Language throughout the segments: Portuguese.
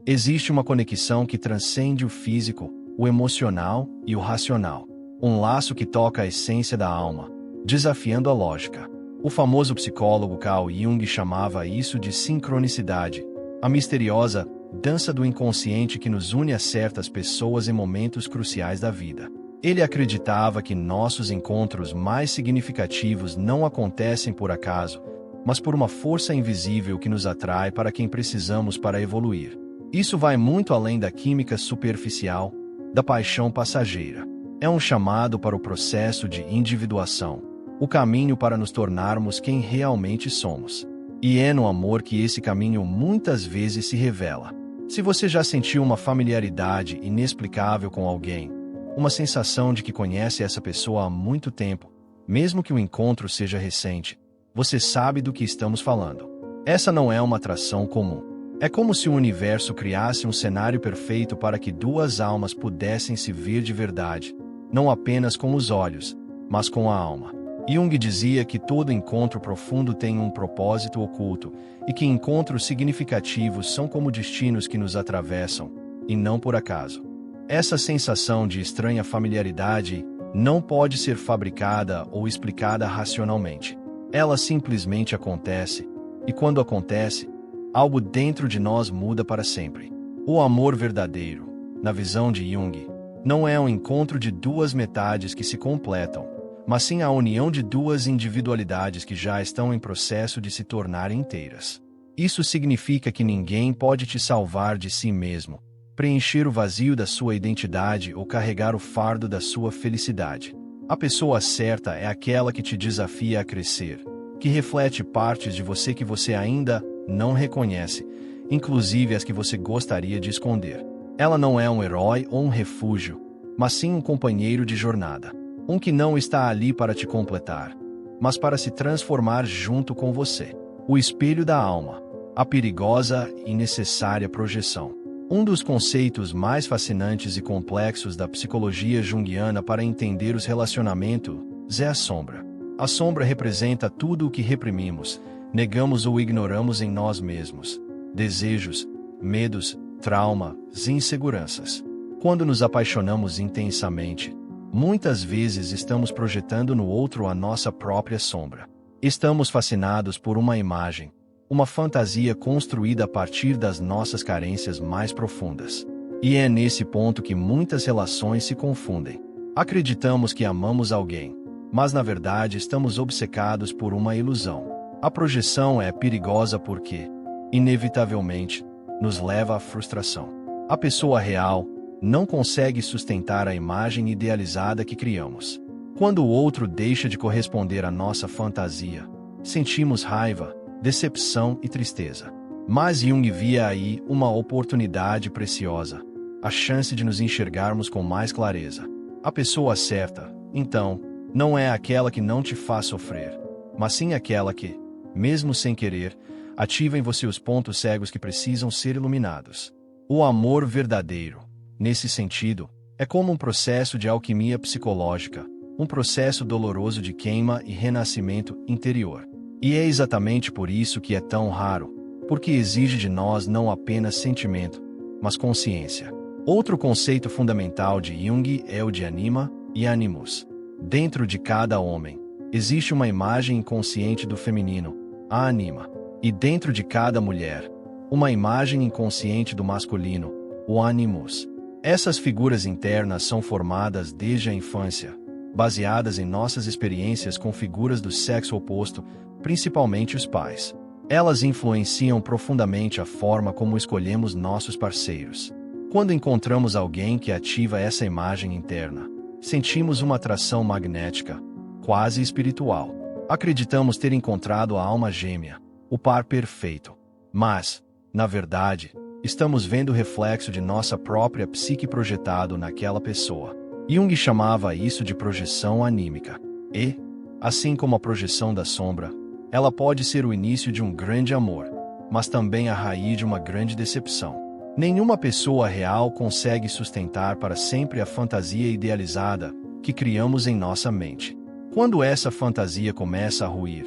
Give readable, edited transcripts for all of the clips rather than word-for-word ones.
Existe uma conexão que transcende o físico, o emocional e o racional. Um laço que toca a essência da alma, desafiando a lógica. O famoso psicólogo Carl Jung chamava isso de sincronicidade, a misteriosa dança do inconsciente que nos une a certas pessoas em momentos cruciais da vida. Ele acreditava que nossos encontros mais significativos não acontecem por acaso, mas por uma força invisível que nos atrai para quem precisamos para evoluir. Isso vai muito além da química superficial, da paixão passageira. É um chamado para o processo de individuação, o caminho para nos tornarmos quem realmente somos. E é no amor que esse caminho muitas vezes se revela. Se você já sentiu uma familiaridade inexplicável com alguém, uma sensação de que conhece essa pessoa há muito tempo, mesmo que o encontro seja recente, você sabe do que estamos falando. Essa não é uma atração comum. É como se o universo criasse um cenário perfeito para que duas almas pudessem se ver de verdade, não apenas com os olhos, mas com a alma. Jung dizia que todo encontro profundo tem um propósito oculto e que encontros significativos são como destinos que nos atravessam, e não por acaso. Essa sensação de estranha familiaridade não pode ser fabricada ou explicada racionalmente. Ela simplesmente acontece, e quando acontece, algo dentro de nós muda para sempre. O amor verdadeiro, na visão de Jung, não é um encontro de duas metades que se completam, mas sim a união de duas individualidades que já estão em processo de se tornar inteiras. Isso significa que ninguém pode te salvar de si mesmo, preencher o vazio da sua identidade ou carregar o fardo da sua felicidade. A pessoa certa é aquela que te desafia a crescer, que reflete partes de você que você ainda não reconhece, inclusive as que você gostaria de esconder. Ela não é um herói ou um refúgio, mas sim um companheiro de jornada. Um que não está ali para te completar, mas para se transformar junto com você. O espelho da alma, a perigosa e necessária projeção. Um dos conceitos mais fascinantes e complexos da psicologia junguiana para entender os relacionamentos é a sombra. A sombra representa tudo o que reprimimos, negamos ou ignoramos em nós mesmos. Desejos, medos, traumas e inseguranças. Quando nos apaixonamos intensamente, muitas vezes estamos projetando no outro a nossa própria sombra. Estamos fascinados por uma imagem, uma fantasia construída a partir das nossas carências mais profundas. E é nesse ponto que muitas relações se confundem. Acreditamos que amamos alguém, mas na verdade estamos obcecados por uma ilusão. A projeção é perigosa porque, inevitavelmente, nos leva à frustração. A pessoa real não consegue sustentar a imagem idealizada que criamos. Quando o outro deixa de corresponder à nossa fantasia, sentimos raiva, decepção e tristeza. Mas Jung via aí uma oportunidade preciosa, a chance de nos enxergarmos com mais clareza. A pessoa certa, então, não é aquela que não te faz sofrer, mas sim aquela que, mesmo sem querer, ativa em você os pontos cegos que precisam ser iluminados. O amor verdadeiro, nesse sentido, é como um processo de alquimia psicológica, um processo doloroso de queima e renascimento interior. E é exatamente por isso que é tão raro, porque exige de nós não apenas sentimento, mas consciência. Outro conceito fundamental de Jung é o de anima e animus. Dentro de cada homem, existe uma imagem inconsciente do feminino, a anima, e dentro de cada mulher, uma imagem inconsciente do masculino, o animus. Essas figuras internas são formadas desde a infância, baseadas em nossas experiências com figuras do sexo oposto, principalmente os pais. Elas influenciam profundamente a forma como escolhemos nossos parceiros. Quando encontramos alguém que ativa essa imagem interna, sentimos uma atração magnética, quase espiritual. Acreditamos ter encontrado a alma gêmea, o par perfeito. Mas, na verdade, estamos vendo o reflexo de nossa própria psique projetado naquela pessoa. Jung chamava isso de projeção anímica. E, assim como a projeção da sombra, ela pode ser o início de um grande amor, mas também a raiz de uma grande decepção. Nenhuma pessoa real consegue sustentar para sempre a fantasia idealizada que criamos em nossa mente. Quando essa fantasia começa a ruir,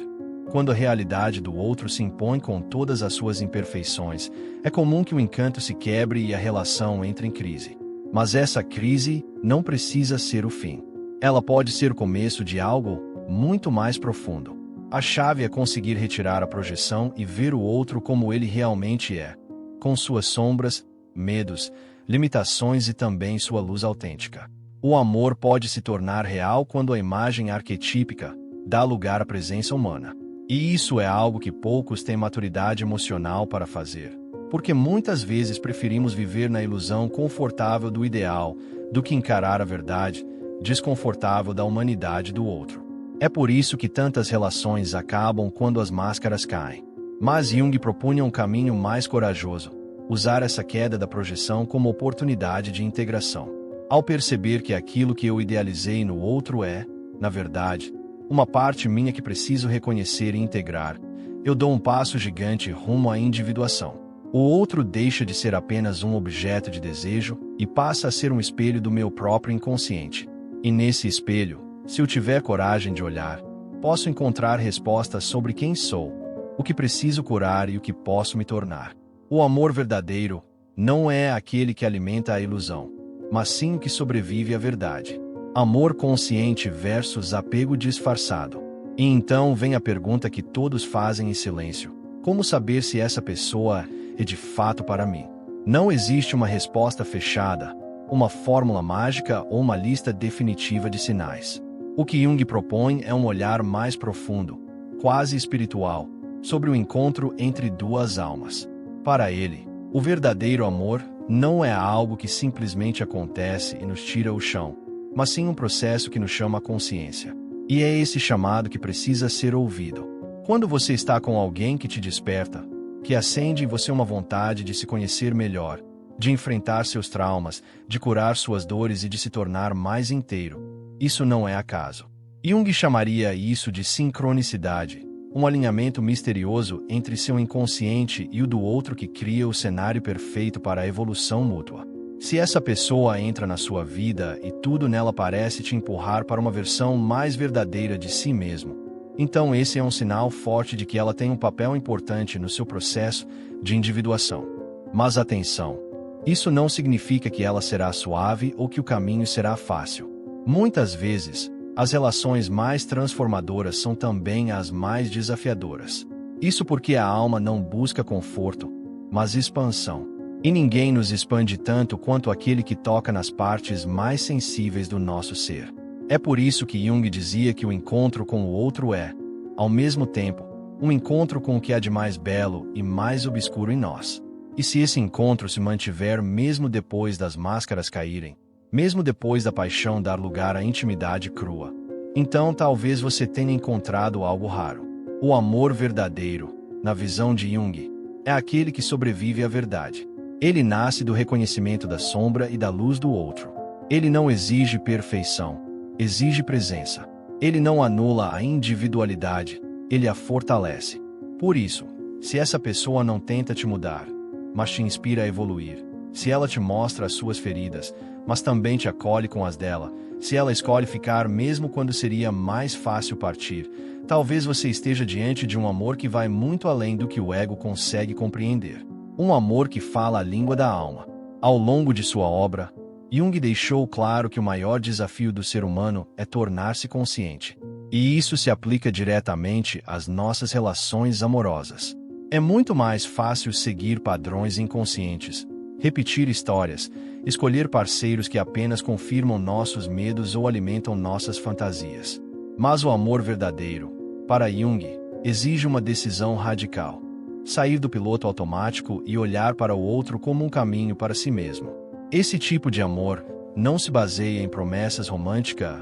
Quando a realidade do outro se impõe com todas as suas imperfeições, é comum que o encanto se quebre e a relação entre em crise. Mas essa crise não precisa ser o fim. Ela pode ser o começo de algo muito mais profundo. A chave é conseguir retirar a projeção e ver o outro como ele realmente é, com suas sombras, medos, limitações e também sua luz autêntica. O amor pode se tornar real quando a imagem arquetípica dá lugar à presença humana. E isso é algo que poucos têm maturidade emocional para fazer, porque muitas vezes preferimos viver na ilusão confortável do ideal do que encarar a verdade desconfortável da humanidade do outro. É por isso que tantas relações acabam quando as máscaras caem. Mas Jung propunha um caminho mais corajoso: usar essa queda da projeção como oportunidade de integração. Ao perceber que aquilo que eu idealizei no outro é, na verdade, uma parte minha que preciso reconhecer e integrar, eu dou um passo gigante rumo à individuação. O outro deixa de ser apenas um objeto de desejo e passa a ser um espelho do meu próprio inconsciente. E nesse espelho, se eu tiver coragem de olhar, posso encontrar respostas sobre quem sou, o que preciso curar e o que posso me tornar. O amor verdadeiro não é aquele que alimenta a ilusão, mas sim o que sobrevive à verdade. Amor consciente versus apego disfarçado. E então vem a pergunta que todos fazem em silêncio: como saber se essa pessoa é de fato para mim? Não existe uma resposta fechada, uma fórmula mágica ou uma lista definitiva de sinais. O que Jung propõe é um olhar mais profundo, quase espiritual, sobre o encontro entre duas almas. Para ele, o verdadeiro amor não é algo que simplesmente acontece e nos tira o chão, mas sim um processo que nos chama a consciência. E é esse chamado que precisa ser ouvido. Quando você está com alguém que te desperta, que acende em você uma vontade de se conhecer melhor, de enfrentar seus traumas, de curar suas dores e de se tornar mais inteiro, isso não é acaso. Jung chamaria isso de sincronicidade, um alinhamento misterioso entre seu inconsciente e o do outro que cria o cenário perfeito para a evolução mútua. Se essa pessoa entra na sua vida e tudo nela parece te empurrar para uma versão mais verdadeira de si mesmo, então esse é um sinal forte de que ela tem um papel importante no seu processo de individuação. Mas atenção, isso não significa que ela será suave ou que o caminho será fácil. Muitas vezes, as relações mais transformadoras são também as mais desafiadoras. Isso porque a alma não busca conforto, mas expansão. E ninguém nos expande tanto quanto aquele que toca nas partes mais sensíveis do nosso ser. É por isso que Jung dizia que o encontro com o outro é, ao mesmo tempo, um encontro com o que há de mais belo e mais obscuro em nós. E se esse encontro se mantiver mesmo depois das máscaras caírem, mesmo depois da paixão dar lugar à intimidade crua, então talvez você tenha encontrado algo raro. O amor verdadeiro, na visão de Jung, é aquele que sobrevive à verdade. Ele nasce do reconhecimento da sombra e da luz do outro. Ele não exige perfeição, exige presença. Ele não anula a individualidade, ele a fortalece. Por isso, se essa pessoa não tenta te mudar, mas te inspira a evoluir, se ela te mostra as suas feridas, mas também te acolhe com as dela, se ela escolhe ficar mesmo quando seria mais fácil partir, talvez você esteja diante de um amor que vai muito além do que o ego consegue compreender. Um amor que fala a língua da alma. Ao longo de sua obra, Jung deixou claro que o maior desafio do ser humano é tornar-se consciente. E isso se aplica diretamente às nossas relações amorosas. É muito mais fácil seguir padrões inconscientes, repetir histórias, escolher parceiros que apenas confirmam nossos medos ou alimentam nossas fantasias. Mas o amor verdadeiro, para Jung, exige uma decisão radical. Sair do piloto automático e olhar para o outro como um caminho para si mesmo. Esse tipo de amor não se baseia em promessas românticas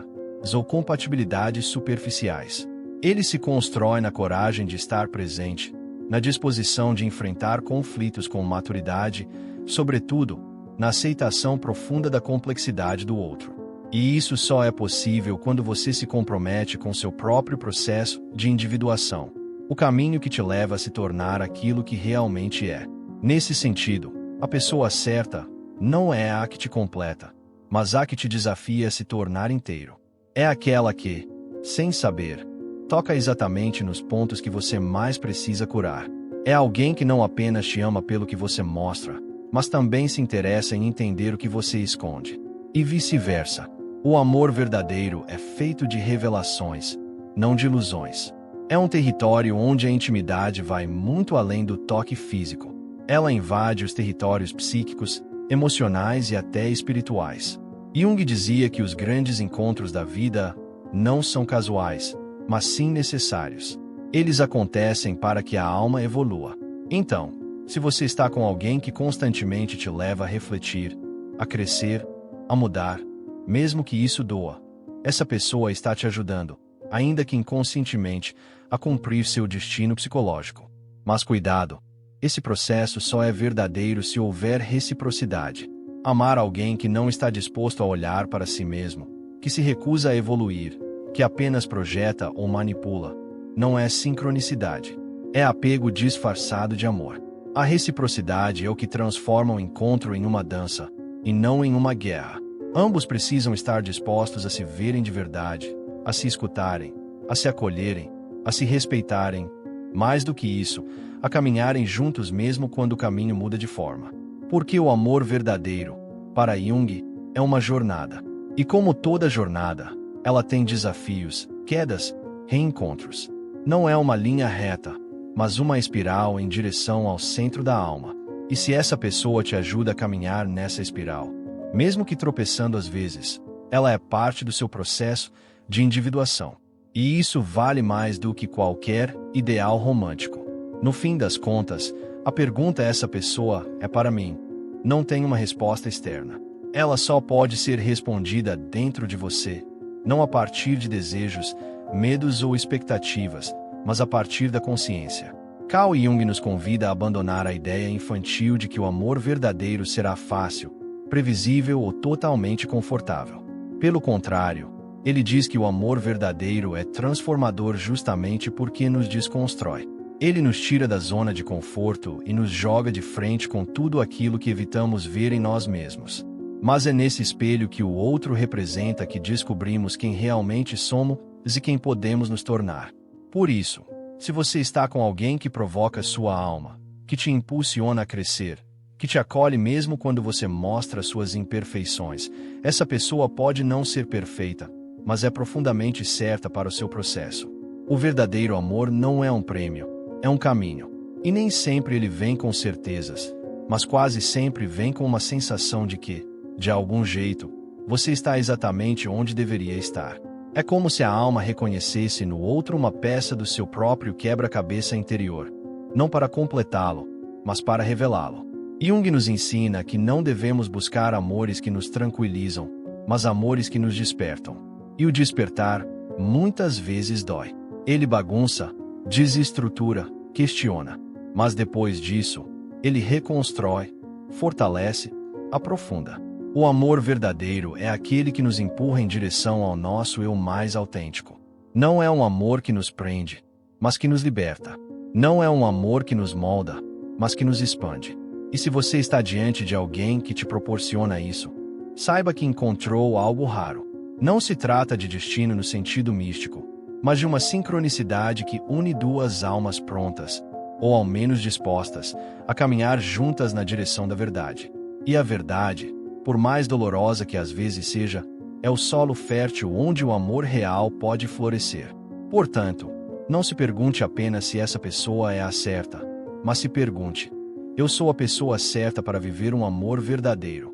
ou compatibilidades superficiais. Ele se constrói na coragem de estar presente, na disposição de enfrentar conflitos com maturidade, sobretudo, na aceitação profunda da complexidade do outro. E isso só é possível quando você se compromete com seu próprio processo de individuação, o caminho que te leva a se tornar aquilo que realmente é. Nesse sentido, a pessoa certa não é a que te completa, mas a que te desafia a se tornar inteiro. É aquela que, sem saber, toca exatamente nos pontos que você mais precisa curar. É alguém que não apenas te ama pelo que você mostra, mas também se interessa em entender o que você esconde. E vice-versa. O amor verdadeiro é feito de revelações, não de ilusões. É um território onde a intimidade vai muito além do toque físico. Ela invade os territórios psíquicos, emocionais e até espirituais. Jung dizia que os grandes encontros da vida não são casuais, mas sim necessários. Eles acontecem para que a alma evolua. Então, se você está com alguém que constantemente te leva a refletir, a crescer, a mudar, mesmo que isso doa, essa pessoa está te ajudando, ainda que inconscientemente, a cumprir seu destino psicológico. Mas cuidado, esse processo só é verdadeiro se houver reciprocidade. Amar alguém que não está disposto a olhar para si mesmo, que se recusa a evoluir, que apenas projeta ou manipula, não é sincronicidade. É apego disfarçado de amor. A reciprocidade é o que transforma o encontro em uma dança, e não em uma guerra. Ambos precisam estar dispostos a se verem de verdade, a se escutarem, a se acolherem, a se respeitarem, mais do que isso, a caminharem juntos mesmo quando o caminho muda de forma. Porque o amor verdadeiro, para Jung, é uma jornada. E como toda jornada, ela tem desafios, quedas, reencontros. Não é uma linha reta, mas uma espiral em direção ao centro da alma. E se essa pessoa te ajuda a caminhar nessa espiral, mesmo que tropeçando às vezes, ela é parte do seu processo de individuação. E isso vale mais do que qualquer ideal romântico. No fim das contas, a pergunta essa pessoa é para mim. Não tem uma resposta externa. Ela só pode ser respondida dentro de você, não a partir de desejos, medos ou expectativas, mas a partir da consciência. Carl Jung nos convida a abandonar a ideia infantil de que o amor verdadeiro será fácil, previsível ou totalmente confortável. Pelo contrário, ele diz que o amor verdadeiro é transformador justamente porque nos desconstrói. Ele nos tira da zona de conforto e nos joga de frente com tudo aquilo que evitamos ver em nós mesmos. Mas é nesse espelho que o outro representa que descobrimos quem realmente somos e quem podemos nos tornar. Por isso, se você está com alguém que provoca sua alma, que te impulsiona a crescer, que te acolhe mesmo quando você mostra suas imperfeições, essa pessoa pode não ser perfeita, mas é profundamente certa para o seu processo. O verdadeiro amor não é um prêmio, é um caminho. E nem sempre ele vem com certezas, mas quase sempre vem com uma sensação de que, de algum jeito, você está exatamente onde deveria estar. É como se a alma reconhecesse no outro uma peça do seu próprio quebra-cabeça interior, não para completá-lo, mas para revelá-lo. Jung nos ensina que não devemos buscar amores que nos tranquilizam, mas amores que nos despertam. E o despertar, muitas vezes dói. Ele bagunça, desestrutura, questiona. Mas depois disso, ele reconstrói, fortalece, aprofunda. O amor verdadeiro é aquele que nos empurra em direção ao nosso eu mais autêntico. Não é um amor que nos prende, mas que nos liberta. Não é um amor que nos molda, mas que nos expande. E se você está diante de alguém que te proporciona isso, saiba que encontrou algo raro. Não se trata de destino no sentido místico, mas de uma sincronicidade que une duas almas prontas, ou ao menos dispostas, a caminhar juntas na direção da verdade. E a verdade, por mais dolorosa que às vezes seja, é o solo fértil onde o amor real pode florescer. Portanto, não se pergunte apenas se essa pessoa é a certa, mas se pergunte: eu sou a pessoa certa para viver um amor verdadeiro?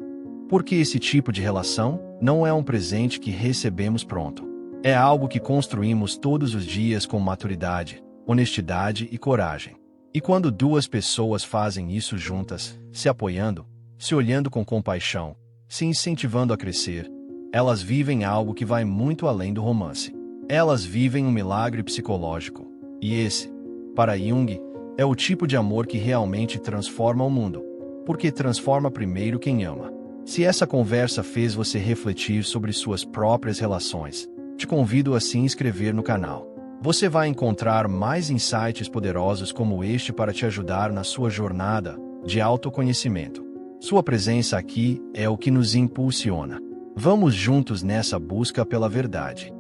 Porque esse tipo de relação não é um presente que recebemos pronto. É algo que construímos todos os dias com maturidade, honestidade e coragem. E quando duas pessoas fazem isso juntas, se apoiando, se olhando com compaixão, se incentivando a crescer, elas vivem algo que vai muito além do romance. Elas vivem um milagre psicológico. E esse, para Jung, é o tipo de amor que realmente transforma o mundo, porque transforma primeiro quem ama. Se essa conversa fez você refletir sobre suas próprias relações, te convido a se inscrever no canal. Você vai encontrar mais insights poderosos como este para te ajudar na sua jornada de autoconhecimento. Sua presença aqui é o que nos impulsiona. Vamos juntos nessa busca pela verdade.